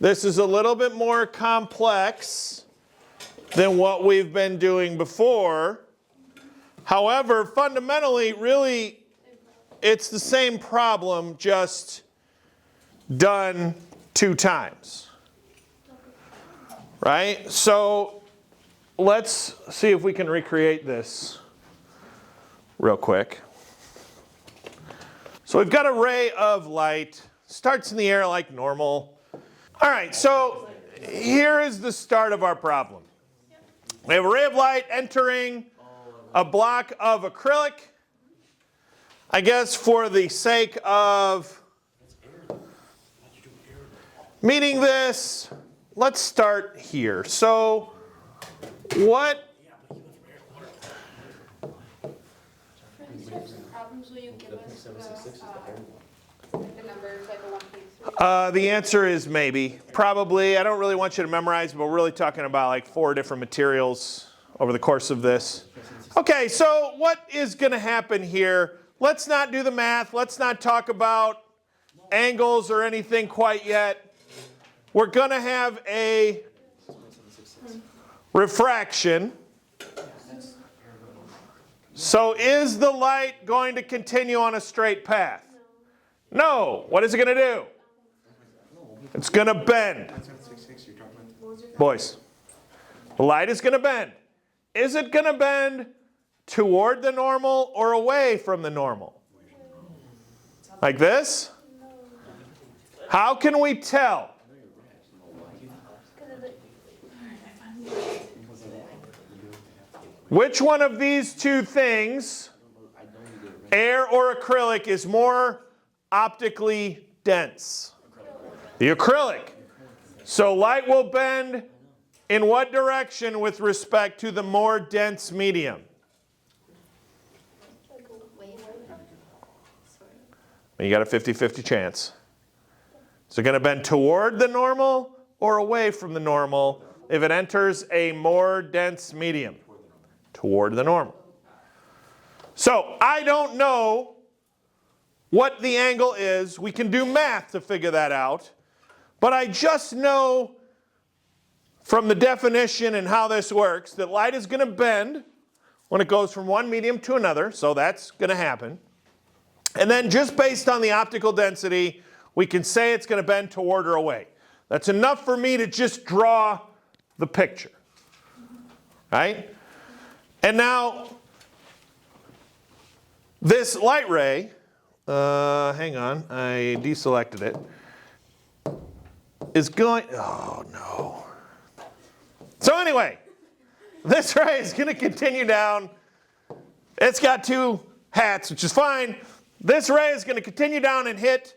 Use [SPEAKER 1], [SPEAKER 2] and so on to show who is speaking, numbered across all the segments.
[SPEAKER 1] This is a little bit more complex than what we've been doing before. However, fundamentally, really, it's the same problem, just done 2 times. Right? So let's see if we can recreate this real quick. So we've got a ray of light, starts in the air like normal. All right, so here is the start of our problem. We have a ray of light entering a block of acrylic. I guess for the sake of meeting this, let's start here. So what? The answer is maybe. Probably. I don't really want you to memorize, but we're really talking about like 4 different materials over the course of this. Okay, so what is going to happen here? Let's not do the math. Let's not talk about angles or anything quite yet. We're going to have a refraction. So is the light going to continue on a straight path? No. What is it going to do? It's going to bend. Boys, the light is going to bend. Is it going to bend toward the normal or away from the normal? Like this? How can we tell? Which one of these 2 things, air or acrylic, is more optically dense? The acrylic. So light will bend in what direction with respect to the more dense medium? You got a 50-50 chance. Is it going to bend toward the normal or away from the normal if it enters a more dense medium? Toward the normal. So I don't know what the angle is. We can do math to figure that out. But I just know from the definition and how this works that light is going to bend when it goes from one medium to another. So that's going to happen. And then just based on the optical density, we can say it's going to bend toward or away. That's enough for me to just draw the picture. Right? And now, this light ray, hang on, I deselected it, is going, oh no. So anyway, this ray is going to continue down. It's got 2 hats, which is fine. This ray is going to continue down and hit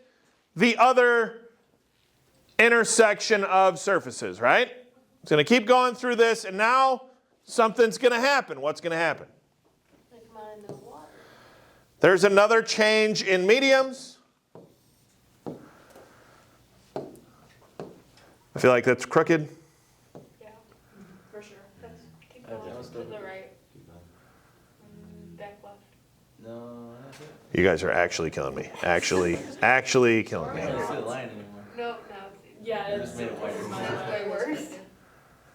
[SPEAKER 1] the other intersection of surfaces, right? It's going to keep going through this, and now something's going to happen. What's going to happen? There's another change in mediums. I feel like that's crooked.
[SPEAKER 2] Yeah, for sure. Keep going to the right. Back left.
[SPEAKER 3] No, that's it.
[SPEAKER 1] You guys are actually killing me. Actually killing me.
[SPEAKER 3] I don't see the line anymore.
[SPEAKER 2] No. Yeah, it's way worse.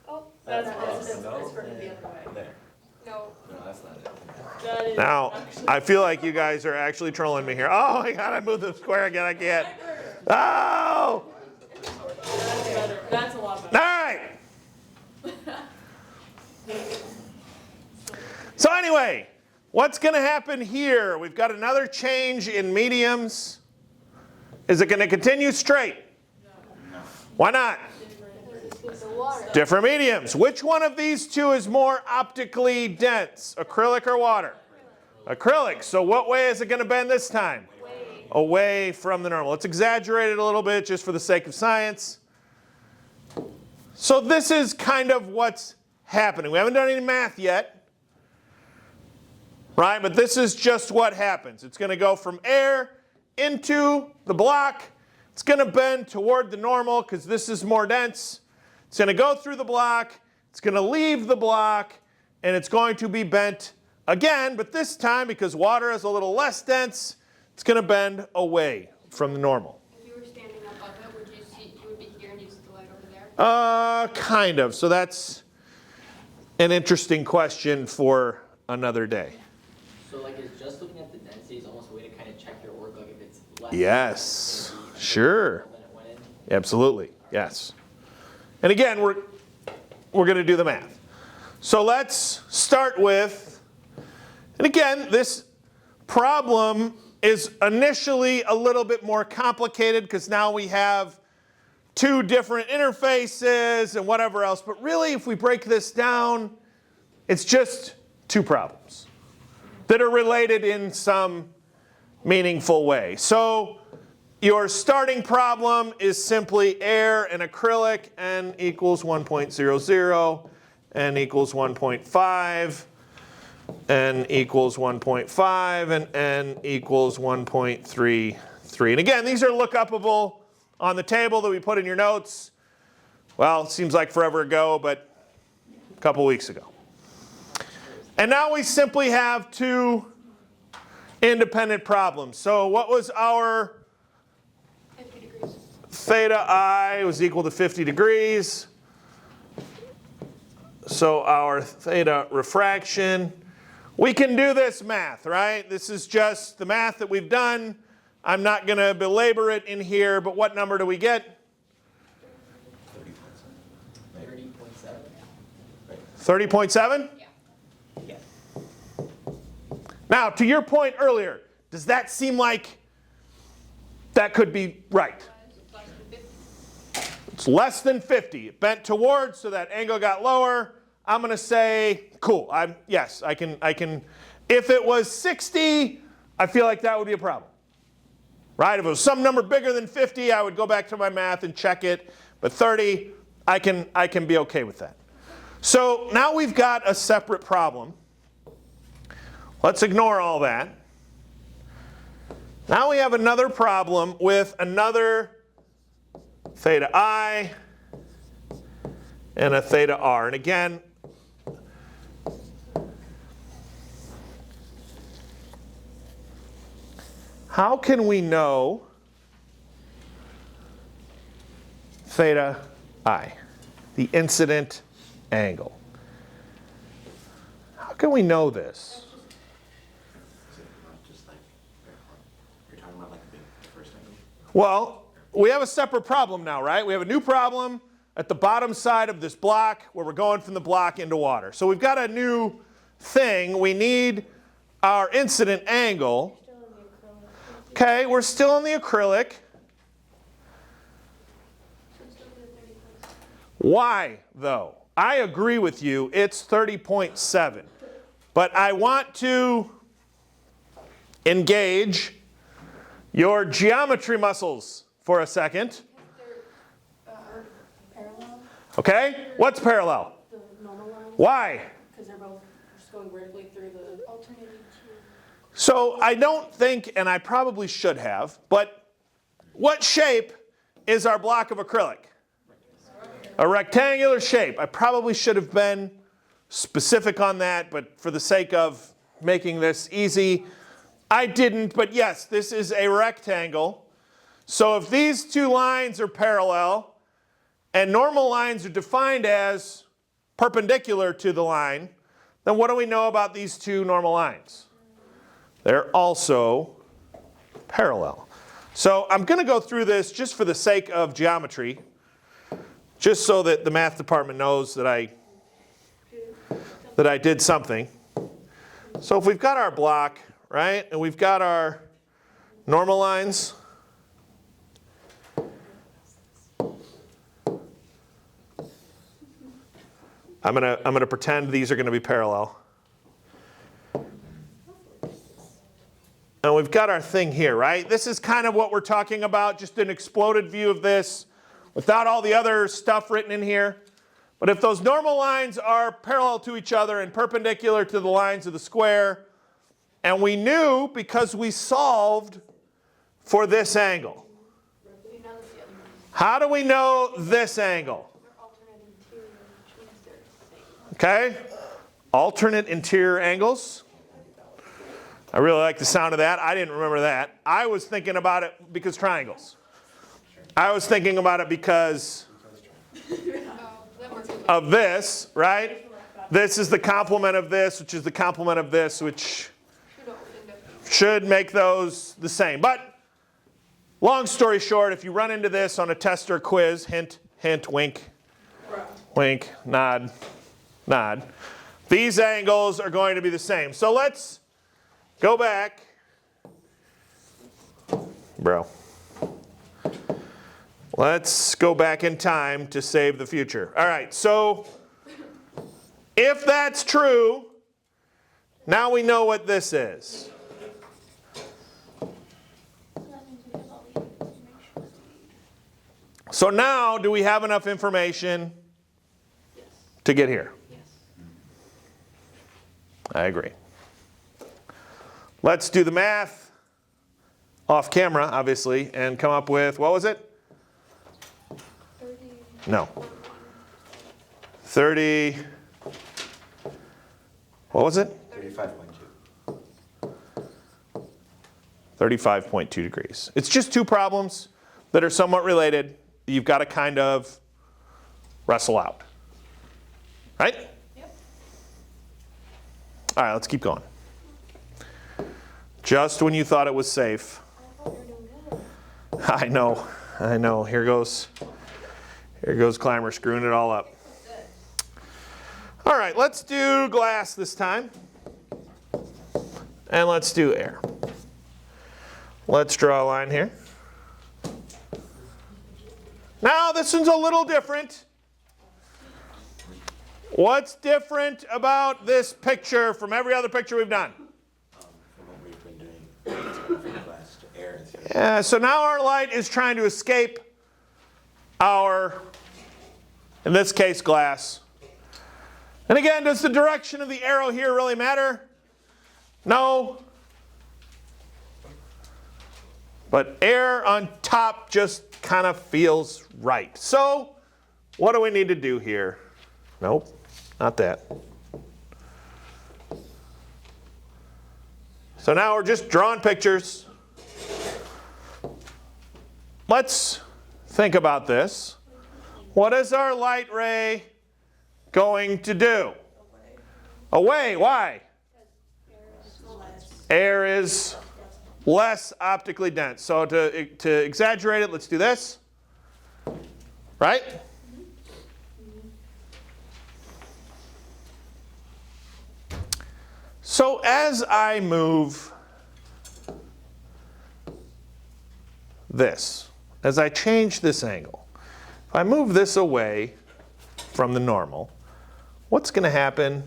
[SPEAKER 2] Oh, that's for the other way.
[SPEAKER 3] There.
[SPEAKER 2] No,
[SPEAKER 3] that's not it.
[SPEAKER 2] that is
[SPEAKER 1] Now, I feel like you guys are actually trolling me here. Oh my God, I moved the square again. I can't. Oh!
[SPEAKER 2] That's better. That's a lot
[SPEAKER 1] All
[SPEAKER 2] better.
[SPEAKER 1] right. So anyway, what's going to happen here? We've got another change in mediums. Is it going to continue straight?
[SPEAKER 3] No.
[SPEAKER 1] Why not? Different mediums. Which one of these 2 is more optically dense, acrylic or water? Acrylic. So what way is it going to bend this time? Away from the normal. Let's exaggerate it a little bit just for the sake of science. So this is kind of what's happening. We haven't done any math yet, right? But this is just what happens. It's going to go from air into the block. It's going to bend toward the normal because this is more dense. It's going to go through the block. It's going to leave the block. And it's going to be bent again. But this time, because water is a little less dense, it's going to bend away from the normal.
[SPEAKER 2] If you were standing above it, you would be here and you'd see the light
[SPEAKER 1] Kind of. So that's an interesting question for another day.
[SPEAKER 4] So like is just looking at the density is almost a way to kind of check your work, like if it's less.
[SPEAKER 1] Yes,
[SPEAKER 4] than the
[SPEAKER 1] sure.
[SPEAKER 4] than it went in.
[SPEAKER 1] Absolutely, yes. And again, we're going to do the math. So let's start with, and again, this problem is initially a little bit more complicated because now we have two different interfaces and whatever else. But really, if we break this down, it's just two problems that are related in some meaningful way. So your starting problem is simply air and acrylic, n equals 1.00, n equals 1.5, n equals 1.5, and n equals 1.33. And again, these are look-upable on the table that we put in your notes. Well, it seems like forever ago, but a couple weeks ago. And now we simply have two independent problems. So what was our
[SPEAKER 2] 50 degrees.
[SPEAKER 1] theta I was equal to 50 degrees. So our theta refraction. We can do this math, right? This is just the math that we've done. I'm not going to belabor it in here, but what number do we get?
[SPEAKER 4] 30.7.
[SPEAKER 1] 30.7?
[SPEAKER 4] Yeah.
[SPEAKER 1] Now, to your point earlier, does that seem like that could be right? It's less than 50. It bent towards, so that angle got lower. I'm going to say, cool. Yes, I can. If it was 60, I feel like that would be a problem. Right? If it was some number bigger than 50, I would go back to my math and check it. But 30, I can be okay with that. So now we've got a separate problem. Let's ignore all that. Now we have another problem with another theta I and a theta R. And again, how can we know theta I, the incident angle? How can we know this?
[SPEAKER 3] You're talking about like the first angle?
[SPEAKER 1] Well, we have a separate problem now, right? We have a new problem at the bottom side of this block where we're going from the block into water. So we've got a new thing. We need our incident angle. Okay, we're still in the acrylic. Why, though? I agree with you. It's 30.7. But I want to engage your geometry muscles for a second.
[SPEAKER 2] Parallel,
[SPEAKER 1] Okay? What's parallel?
[SPEAKER 2] the normal line,
[SPEAKER 1] Why?
[SPEAKER 2] because they're both just going vertically through the alternating two.
[SPEAKER 1] So I don't think, and I probably should have, but what shape is our block of acrylic? A rectangular shape. I probably should have been specific on that, but for the sake of making this easy, I didn't. But yes, this is a rectangle. So if these two lines are parallel, and normal lines are defined as perpendicular to the line, then what do we know about these two normal lines? They're also parallel. So I'm going to go through this just for the sake of geometry, just so that the math department knows that I did something. So if we've got our block, right, and we've got our normal lines, I'm gonna pretend these are going to be parallel. And we've got our thing here, right? This is kind of what we're talking about, just an exploded view of this without all the other stuff written in here. But if those normal lines are parallel to each other and perpendicular to the lines of the square, and we knew because we solved for this angle.
[SPEAKER 2] We know that the other ones
[SPEAKER 1] How do we know this angle?
[SPEAKER 2] are alternating two, which means they're the same.
[SPEAKER 1] Okay? Alternate interior angles. I really like the sound of that. I didn't remember that. I was thinking about it because triangles. I was thinking about it because of this, right? This is the complement of this, which is the complement of this, which should make those the same. But long story short, if you run into this on a test or quiz, hint, hint, wink, wink, nod, nod, these angles are going to be the same. So let's go back. Bro. Let's go back in time to save the future. All right, so if that's true, now we know what this is. So now, do we have enough information to get here? I agree. Let's do the math off camera, obviously, and come up with, what was it?
[SPEAKER 2] 30.
[SPEAKER 1] No. 30, what was it?
[SPEAKER 3] 35.2.
[SPEAKER 1] 35.2 degrees. It's just two problems that are somewhat related. You've got to kind of wrestle out. Right?
[SPEAKER 2] Yep.
[SPEAKER 1] All right, let's keep going. Just when you thought it was safe.
[SPEAKER 2] I thought you were doing good.
[SPEAKER 1] I know. Here goes Climber screwing it all up. All right, let's do glass this time. And let's do air. Let's draw a line here. Now this one's a little different. What's different about this picture from every other picture we've done?
[SPEAKER 3] From what we've been doing from glass to air.
[SPEAKER 1] Yeah, so now our light is trying to escape our, in this case, glass. And again, does the direction of the arrow here really matter? No. But air on top just kind of feels right. So what do we need to do here? Nope, not that. So now we're just drawing pictures. Let's think about this. What is our light ray going to do? Away. Why? Air is less optically dense. So to exaggerate it, let's do this. Right? So as I move this, as I change this angle, if I move this away from the normal, what's going to happen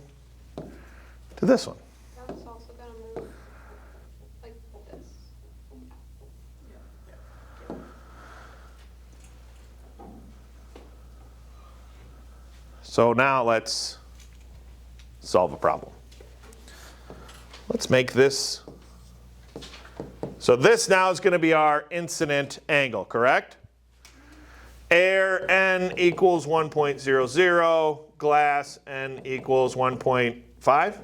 [SPEAKER 1] to this one?
[SPEAKER 2] That's also gonna move like this.
[SPEAKER 1] So now let's solve a problem. Let's make this, so this now is going to be our incident angle, correct? Air n equals 1.00, glass n equals 1.5.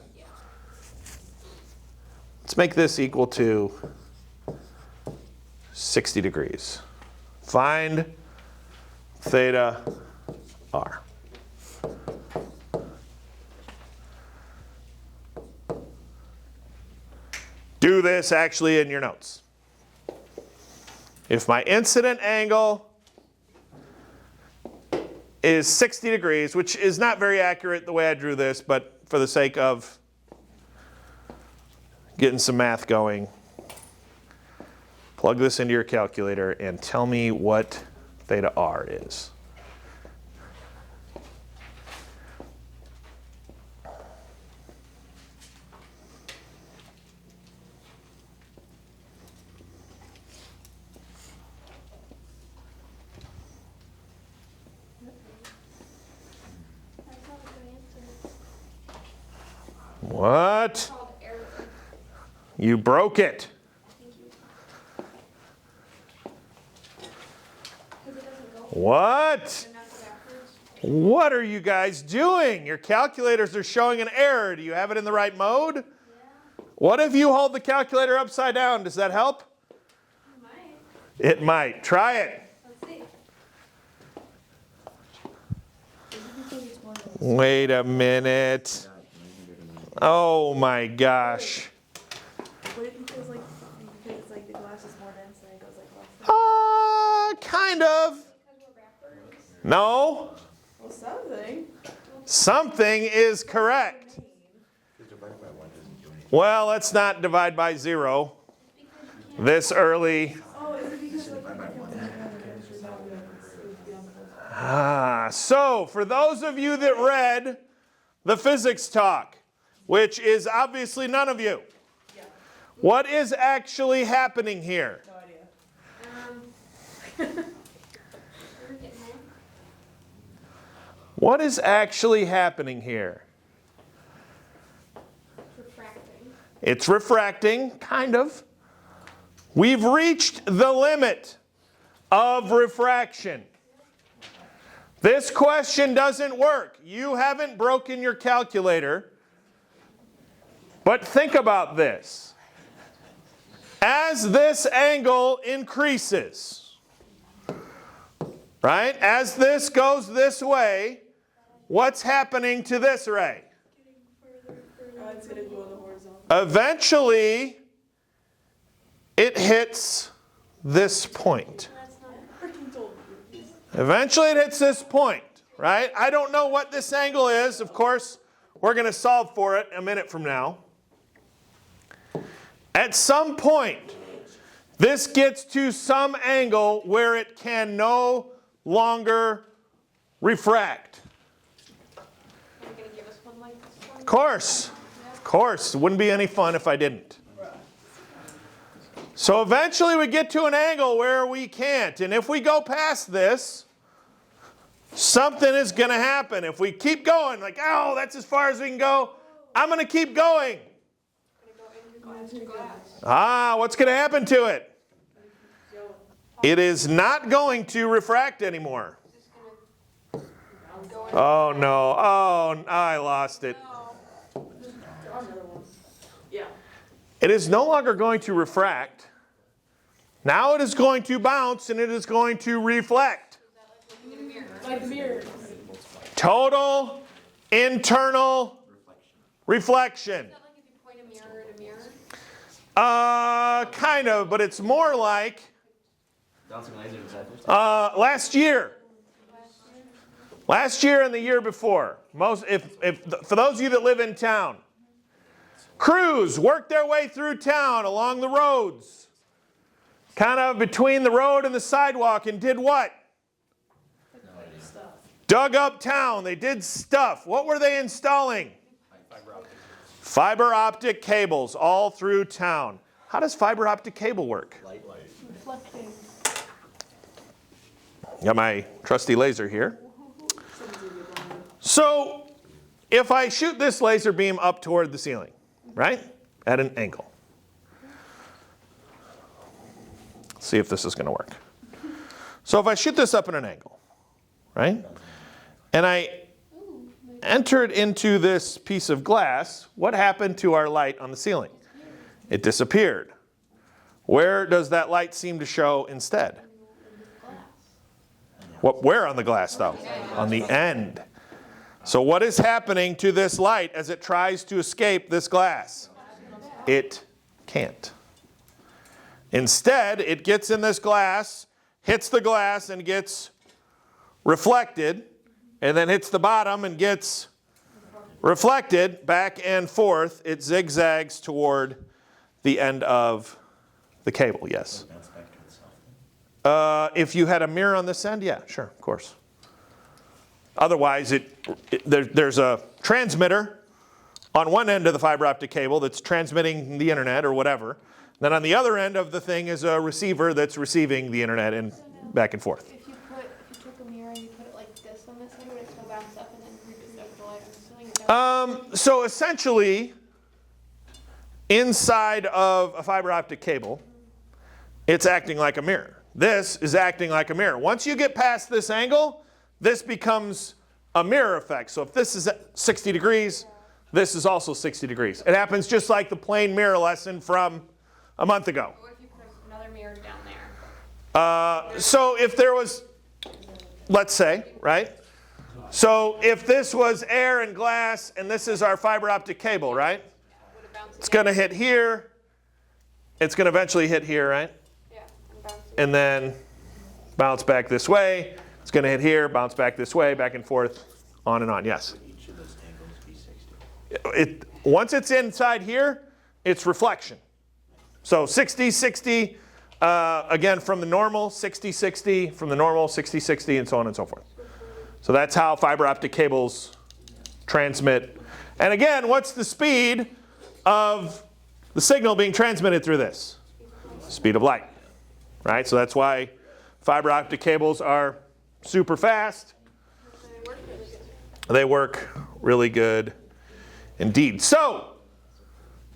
[SPEAKER 1] Let's make this equal to 60 degrees. Find theta r. Do this actually in your notes. If my incident angle is 60 degrees, which is not very accurate the way I drew this, but for the sake of getting some math going, plug this into your calculator and tell me what theta r is.
[SPEAKER 2] That's not a good answer.
[SPEAKER 1] What?
[SPEAKER 2] It's called error.
[SPEAKER 1] You broke it.
[SPEAKER 2] Thank you. Because it doesn't go
[SPEAKER 1] What?
[SPEAKER 2] and not go backwards.
[SPEAKER 1] What are you guys doing? Your calculators are showing an error. Do you have it in the right mode?
[SPEAKER 2] Yeah,
[SPEAKER 1] What if you hold the calculator upside down? Does that help?
[SPEAKER 2] you might.
[SPEAKER 1] It might. Try it.
[SPEAKER 2] Let's see.
[SPEAKER 1] Wait a minute. Oh my gosh.
[SPEAKER 2] Because it's like the glass is more dense and it goes like less.
[SPEAKER 1] Kind of. No.
[SPEAKER 2] Well, something.
[SPEAKER 1] Something is correct. Well, let's not divide by 0 this early.
[SPEAKER 2] Oh, is it because
[SPEAKER 1] So, for those of you that read the physics talk, which is obviously none of you, what is actually happening here?
[SPEAKER 2] no idea.
[SPEAKER 1] What is actually happening here?
[SPEAKER 2] Refracting.
[SPEAKER 1] It's refracting, kind of. We've reached the limit of refraction. This question doesn't work. You haven't broken your calculator. But think about this. As this angle increases, right? As this goes this way, what's happening to this ray?
[SPEAKER 2] It's going to go on the horizontal.
[SPEAKER 1] Eventually, it hits this point. Eventually it hits this point, right? I don't know what this angle is. Of course, we're going to solve for it a minute from now. At some point, this gets to some angle where it can no longer refract.
[SPEAKER 2] Are you going to give us one like this one?
[SPEAKER 1] Of course. Of course. It wouldn't be any fun if I didn't. So eventually we get to an angle where we can't. And if we go past this, something is going to happen. If we keep going, like, oh, that's as far as we can go, I'm going to keep going. What's going to happen to it? It is not going to refract anymore. Oh, no. Oh, I lost it.
[SPEAKER 2] Yeah.
[SPEAKER 1] It is no longer going to refract. Now it is going to bounce and it is going to reflect.
[SPEAKER 2] Like the mirror.
[SPEAKER 1] Total internal reflection.
[SPEAKER 2] Is that like if you point a mirror at a mirror?
[SPEAKER 1] Kind of, but it's more like
[SPEAKER 3] Bouncing laser inside first.
[SPEAKER 1] last year. Last year and the year before. For those of you that live in town, crews worked their way through town along the roads, kind of between the road and the sidewalk, and did what? Dug up town. They did stuff. What were they installing? Fiber optic cables all through town. How does fiber optic cable work?
[SPEAKER 2] Reflecting.
[SPEAKER 1] Got my trusty laser here. So if I shoot this laser beam up toward the ceiling, right, at an angle. Let's see if this is going to work. So if I shoot this up at an angle, right, and I entered into this piece of glass, what happened to our light on the ceiling? It disappeared. Where does that light seem to show instead? Where on the glass, though? On the end. So what is happening to this light as it tries to escape this glass? It can't. Instead, it gets in this glass, hits the glass, and gets reflected, and then hits the bottom and gets reflected back and forth. It zigzags toward the end of the cable, yes. If you had a mirror on this end, yeah, sure, of course. Otherwise, there's a transmitter on one end of the fiber optic cable that's transmitting the internet or whatever. Then on the other end of the thing is a receiver that's receiving the internet and back and forth.
[SPEAKER 5] If you took a mirror and you put it like this on this side, would it still bounce up and then reflect the light on the ceiling?
[SPEAKER 1] So essentially, inside of a fiber optic cable, it's acting like a mirror. This is acting like a mirror. Once you get past this angle, this becomes a mirror effect. So if this is at 60 degrees, this is also 60 degrees. It happens just like the plane mirror lesson from a month ago.
[SPEAKER 5] What if you put another mirror down there?
[SPEAKER 1] So if there was, let's say, right, So if this was air and glass, and this is our fiber optic cable, right?
[SPEAKER 5] Would it bounce
[SPEAKER 1] It's
[SPEAKER 5] again?
[SPEAKER 1] going to hit here. It's going to eventually hit here, right?
[SPEAKER 5] Yeah, and bounce.
[SPEAKER 1] And then bounce back this way. It's going to hit here, bounce back this way, back and forth, on and on. Yes?
[SPEAKER 3] Each of those angles be 60.
[SPEAKER 1] Once it's inside here, it's reflection. So 60, 60, again from the normal, 60, 60, from the normal, 60, 60, and so on and so forth. So that's how fiber optic cables transmit. And again, what's the speed of the signal being transmitted through this? Speed of light, right? So that's why fiber optic cables are super fast. They work really good indeed. So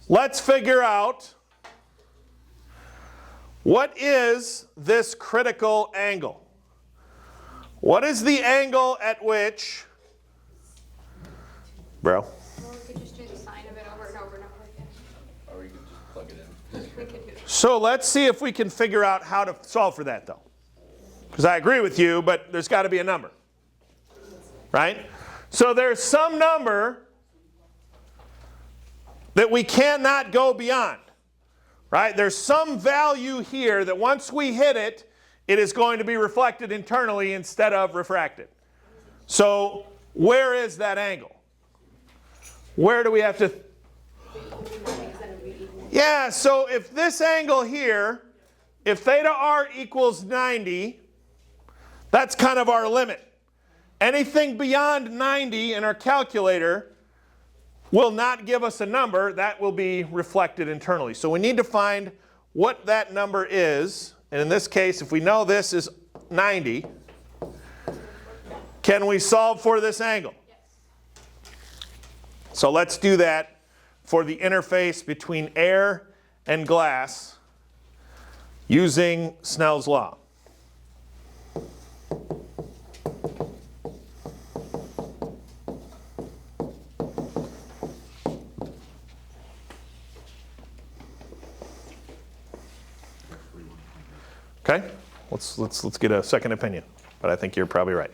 [SPEAKER 1] let's figure out, what is this critical angle? What is the angle at which, bro?
[SPEAKER 5] Or we could just do the sine of it over and over and over again.
[SPEAKER 6] Or you could just plug it in.
[SPEAKER 5] We could do that.
[SPEAKER 1] So let's see if we can figure out how to solve for that though. Because I agree with you, but there's got to be a number, right? So there's some number that we cannot go beyond, right? There's some value here that once we hit it, it is going to be reflected internally instead of refracted. So where is that angle? Where do we have to? Yeah, so if this angle here, if theta r equals 90, that's kind of our limit. Anything beyond 90 in our calculator will not give us a number. That will be reflected internally. So we need to find what that number is. And in this case, if we know this is 90, can we solve for this angle? So let's do that for the interface between air and glass using Snell's law. Okay, let's get a second opinion, but I think you're probably right.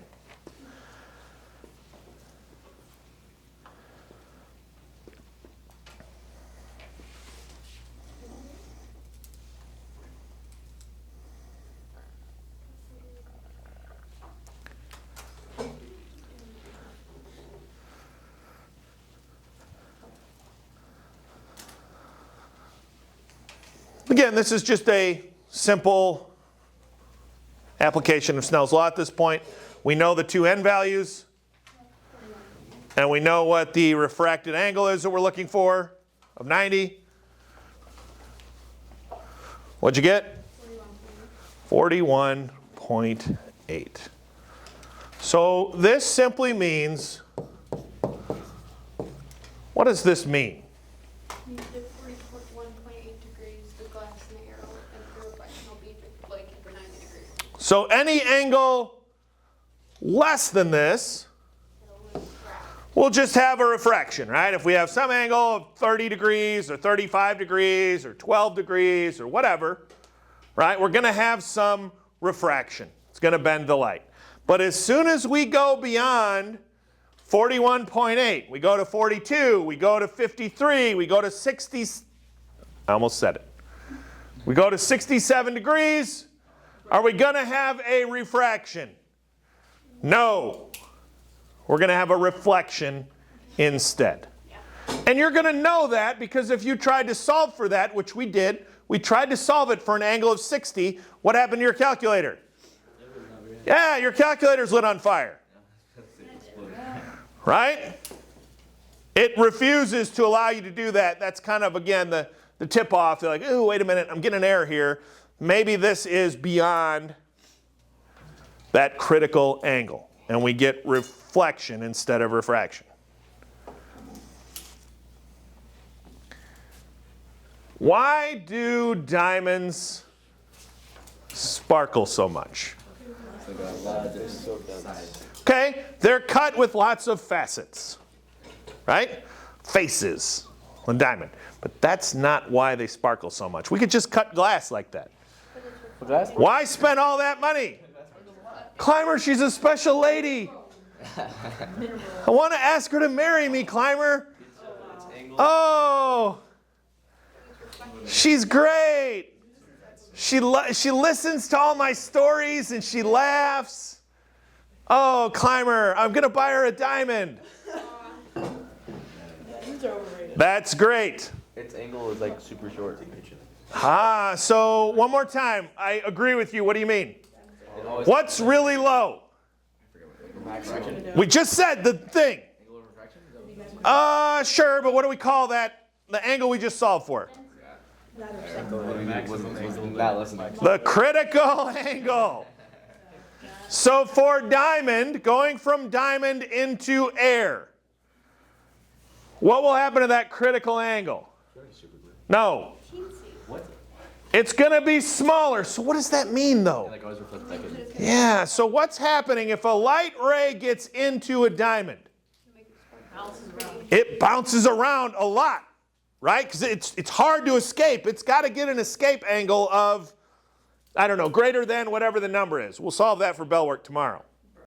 [SPEAKER 1] Again, this is just a simple application of Snell's law at this point. We know the two n values, and we know what the refracted angle is that we're looking for of 90. What'd you get? 41.8. So this simply means, what does this mean?
[SPEAKER 5] You did 41.8 degrees, the glass and the arrow, and the reflection will be like at the 90 degrees.
[SPEAKER 1] So any angle less than this, we'll just have a refraction, right? If we have some angle of 30 degrees or 35 degrees or 12 degrees or whatever, right, we're going to have some refraction. It's going to bend the light. But as soon as we go beyond 41.8, we go to 42, we go to 53, we go to 60, I almost said it. We go to 67 degrees, are we going to have a refraction? No. We're going to have a reflection instead. And you're going to know that because if you tried to solve for that, which we did, we tried to solve it for an angle of 60, what happened to your calculator? Yeah, your calculator's lit on fire. Right? It refuses to allow you to do that. That's kind of, again, the tip-off. They're like, oh, wait a minute, I'm getting an error here. Maybe this is beyond that critical angle. And we get reflection instead of refraction. Why do diamonds sparkle so much? Okay, they're cut with lots of facets, right? Faces on diamond. But that's not why they sparkle so much. We could just cut glass like that. Why spend all that money? Climber, she's a special lady. I want to ask her to marry me, Climber. Oh, she's great. She listens to all my stories and she laughs. Oh, Climber, I'm going to buy her a diamond. That's great.
[SPEAKER 6] Its angle is like super short.
[SPEAKER 1] So one more time. I agree with you. What do you mean? What's really low? We just said the thing. Sure, but what do we call that? The angle we just solved for? The critical angle. So for diamond, going from diamond into air, what will happen to that critical angle? No. It's going to be smaller. So what does that mean, though? Yeah, so what's happening if a light ray gets into a diamond? It bounces around a lot, right? Because it's hard to escape. It's got to get an escape angle of, I don't know, greater than whatever the number is. We'll solve that for Bellwork tomorrow.